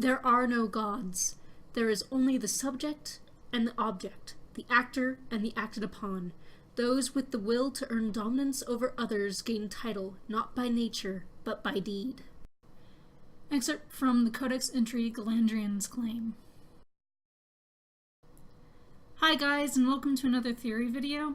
There are no gods. There is only the subject and the object, the actor and the acted upon. Those with the will to earn dominance over others gain title, not by nature, but by deed. Excerpt from the Codex entry Geldauran's Claim. Hi guys, and welcome to another theory video.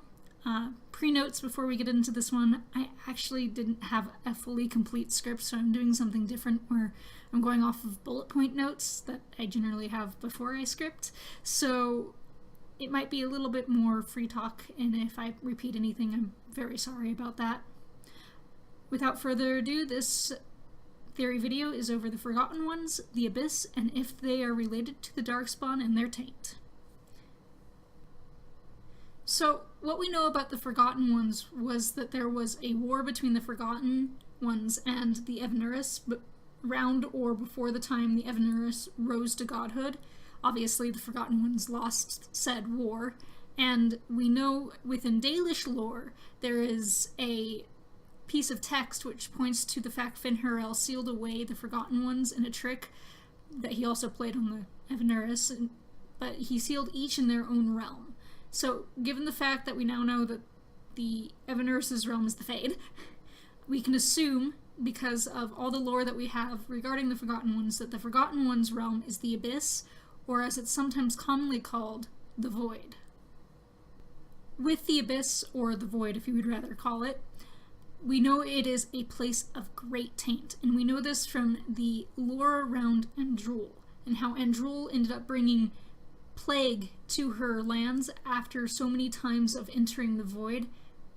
Pre-notes before we get into this one, I actually didn't have a fully complete script, so I'm doing something different where I'm going off of bullet point notes that I generally have before I script, so it might be a little bit more free talk, and if I repeat anything, I'm very sorry about that. Without further ado, this theory video is over the Forgotten Ones, the Abyss, and if they are related to the Darkspawn and their Taint. So, what we know about the Forgotten Ones was that there was a war between the Forgotten Ones and the Evenuris, around or before the time the Evenuris rose to godhood. Obviously, the Forgotten Ones lost said war, and we know within Dalish lore there is a piece of text which points to the fact Finherel sealed away the Forgotten Ones in a trick that he also played on the Evenuris, but he sealed each in their own realm. So, given the fact that we now know that the Evenuris' realm is the Fade, we can assume, because of all the lore that we have regarding the Forgotten Ones, that the Forgotten Ones' realm is the Abyss, or as it's sometimes commonly called, the Void. With the Abyss, or the Void if you would rather call it, we know it is a place of great taint, and we know this from the lore around Andruil, and how Andruil ended up bringing plague to her lands after so many times of entering the Void,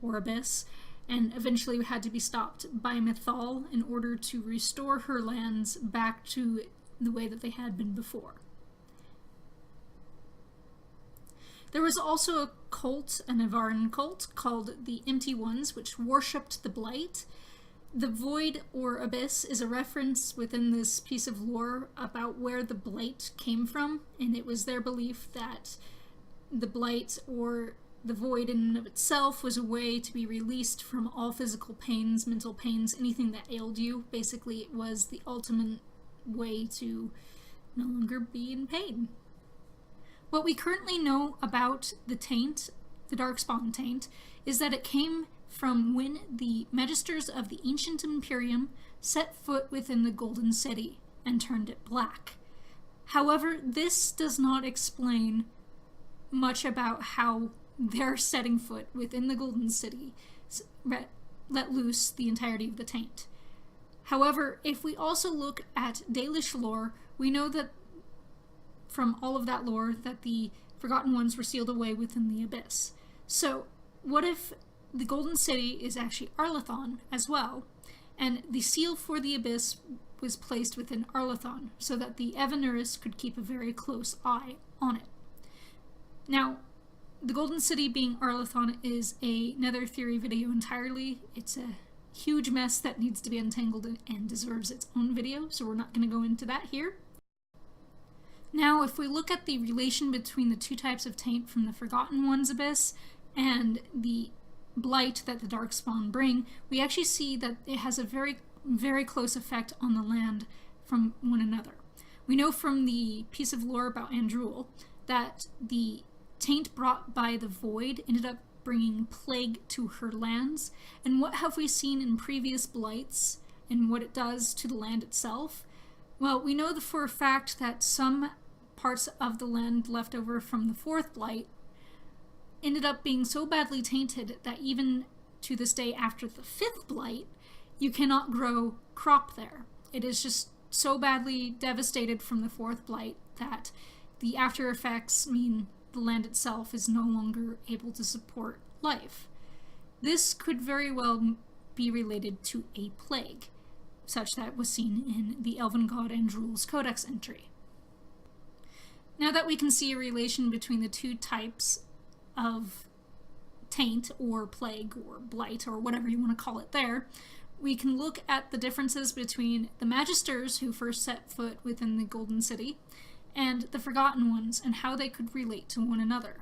or Abyss, and eventually had to be stopped by Mythal in order to restore her lands back to the way that they had been before. There was also a cult, a Navaran cult, called the Empty Ones, which worshipped the Blight. The Void, or Abyss, is a reference within this piece of lore about where the Blight came from, and it was their belief that the Blight, or the Void in and of itself, was a way to be released from all physical pains, mental pains, anything that ailed you. Basically, it was the ultimate way to no longer be in pain. What we currently know about the Taint, the Darkspawn Taint, is that it came from when the Magisters of the Ancient Imperium set foot within the Golden City and turned it black. However, this does not explain much about how their setting foot within the Golden City let loose the entirety of the Taint. However, if we also look at Dalish lore, we know that from all of that lore that the Forgotten Ones were sealed away within the Abyss. So, what if the Golden City is actually Arlathon as well, and the seal for the Abyss was placed within Arlathon so that the Evenuris could keep a very close eye on it. Now, the Golden City being Arlathon is another theory video entirely. It's a huge mess that needs to be untangled and deserves its own video, so we're not going to go into that here. Now, if we look at the relation between the two types of taint from the Forgotten Ones Abyss and the Blight that the Darkspawn bring, we actually see that it has a very, very close effect on the land from one another. We know from the piece of lore about Andruil that the taint brought by the Void ended up bringing plague to her lands, and what have we seen in previous Blights and what it does to the land itself? Well, we know for a fact that some parts of the land left over from the fourth Blight ended up being so badly tainted that even to this day after the fifth Blight, you cannot grow crop there. It is just so badly devastated from the fourth Blight that the after effects mean the land itself is no longer able to support life. This could very well be related to a plague, such that was seen in the Elven God Andruil's Codex entry. Now that we can see a relation between the two types of taint, or plague, or blight, or whatever you want to call it there, we can look at the differences between the Magisters who first set foot within the Golden City and the Forgotten Ones, and how they could relate to one another.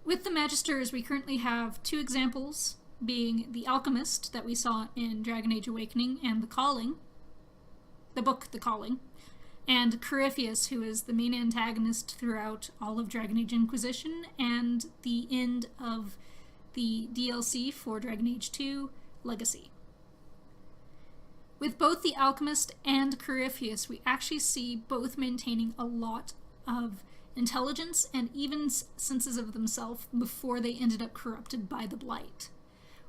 With the Magisters, we currently have two examples, being the alchemist that we saw in Dragon Age Awakening and the book The Calling, and Corypheus, who is the main antagonist throughout all of Dragon Age Inquisition and the end of the DLC for Dragon Age 2 Legacy. With both the Alchemist and Corypheus, we actually see both maintaining a lot of intelligence and even senses of themselves before they ended up corrupted by the Blight.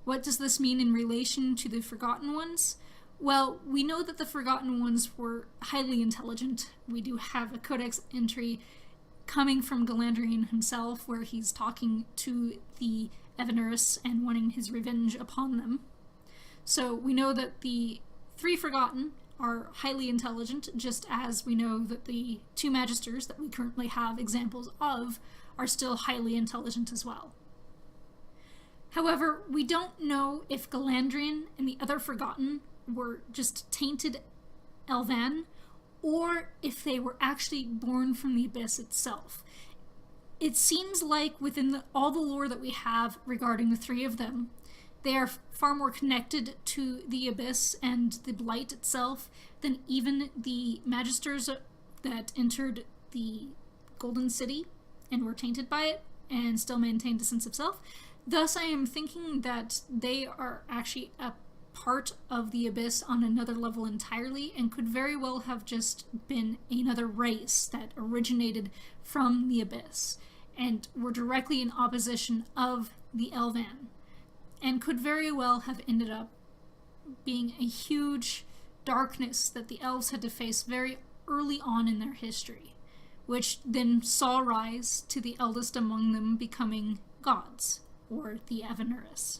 What does this mean in relation to the Forgotten Ones? Well, we know that the Forgotten Ones were highly intelligent. We do have a Codex entry coming from Geldauran himself where he's talking to the Evanurus and wanting his revenge upon them. So we know that the 3 Forgotten are highly intelligent, just as we know that the 2 Magisters that we currently have examples of are still highly intelligent as well. However, we don't know if Geldauran and the other Forgotten were just tainted Elven, or if they were actually born from the Abyss itself. It seems like within all the lore that we have regarding the 3 of them, they are far more connected to the Abyss and the Blight itself than even the Magisters that entered the Golden City and were tainted by it and still maintained a sense of self. Thus, I am thinking that they are actually a part of the Abyss on another level entirely and could very well have just been another race that originated from the Abyss and were directly in opposition of the Elven, and could very well have ended up being a huge darkness that the elves had to face very early on in their history, which then saw rise to the eldest among them becoming gods, or the Evanurus.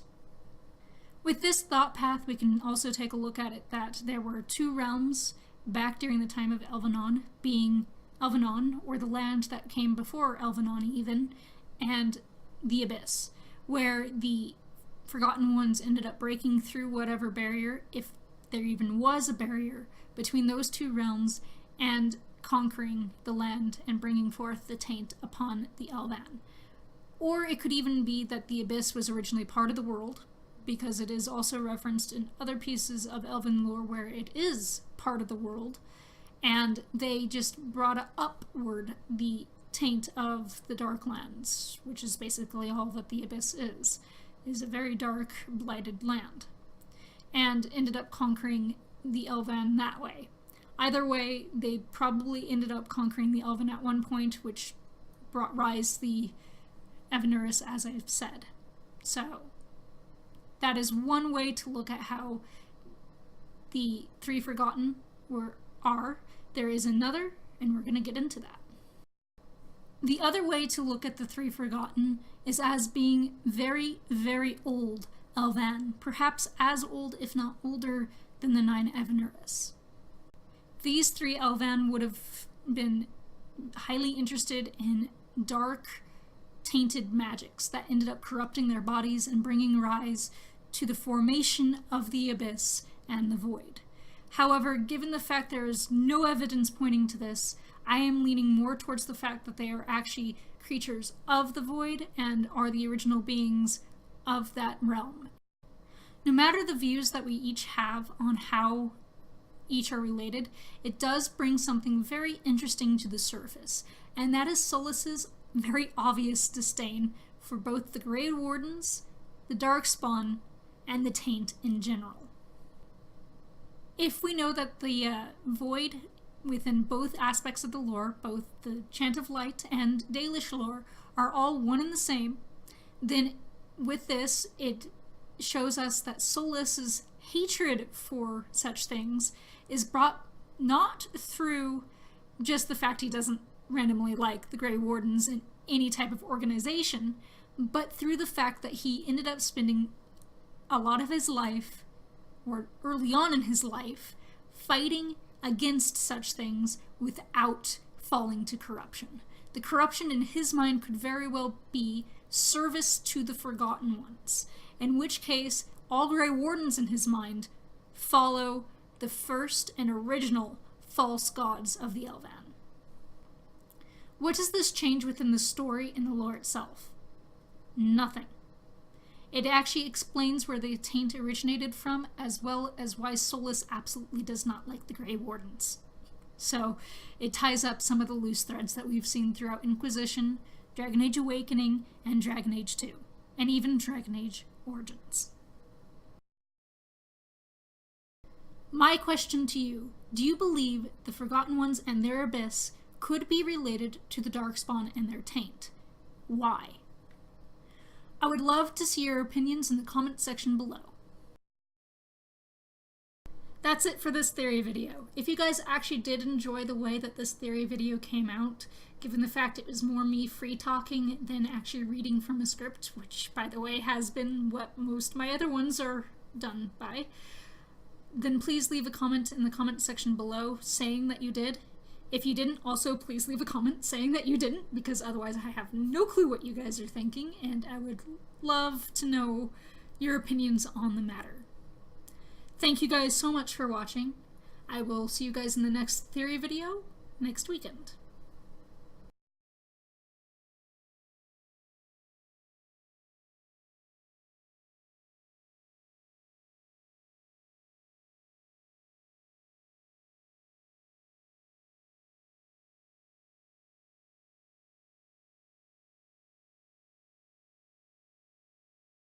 With this thought path, we can also take a look at it that there were 2 realms back during the time of Elvenon, being Elvenon, or the land that came before Elvenon even, and the Abyss, where the Forgotten Ones ended up breaking through whatever barrier, if there even was a barrier, between those 2 realms and conquering the land and bringing forth the taint upon the Elven. Or it could even be that the Abyss was originally part of the world, because it is also referenced in other pieces of Elven lore where it is part of the world, and they just brought upward the taint of the Darklands, which is basically all that the Abyss is a very dark, blighted land, and ended up conquering the Elven that way. Either way, they probably ended up conquering the Elven at one point, which brought rise the Evanurus, as I've said. So, that is one way to look at how the 3 Forgotten are. There is another, and we're going to get into that. The other way to look at the 3 Forgotten is as being very, very old Elven, perhaps as old, if not older, than the 9 Evanurus. These 3 Elven would have been highly interested in dark, tainted magics that ended up corrupting their bodies and bringing rise to the formation of the Abyss and the Void. However, given the fact there is no evidence pointing to this, I am leaning more towards the fact that they are actually creatures of the Void and are the original beings of that realm. No matter the views that we each have on how each are related, it does bring something very interesting to the surface, and that is Solas's very obvious disdain for both the Grey Wardens, the Darkspawn, and the Taint in general. If we know that the Void within both aspects of the lore, both the Chant of Light and Dalish lore, are all one and the same, then with this, it shows us that Solas's hatred for such things is brought not through just the fact he doesn't randomly like the Grey Wardens in any type of organization, but through the fact that he ended up spending a lot of his life, or early on in his life, fighting against such things without falling to corruption. The corruption in his mind could very well be service to the Forgotten Ones, in which case all Grey Wardens in his mind follow the first and original false gods of the Elven. What does this change within the story and the lore itself? Nothing. It actually explains where the Taint originated from, as well as why Solas absolutely does not like the Grey Wardens. So it ties up some of the loose threads that we've seen throughout Inquisition, Dragon Age Awakening, and Dragon Age 2, and even Dragon Age Origins. My question to you, do you believe the Forgotten Ones and their Abyss could be related to the Darkspawn and their Taint? Why? I would love to see your opinions in the comment section below. That's it for this theory video. If you guys actually did enjoy the way that this theory video came out, given the fact it was more me free talking than actually reading from a script, which by the way has been what most of my other ones are done by, then please leave a comment in the comment section below saying that you did. If you didn't, also please leave a comment saying that you didn't, because otherwise I have no clue what you guys are thinking, and I would love to know your opinions on the matter. Thank you guys so much for watching. I will see you guys in the next theory video next weekend.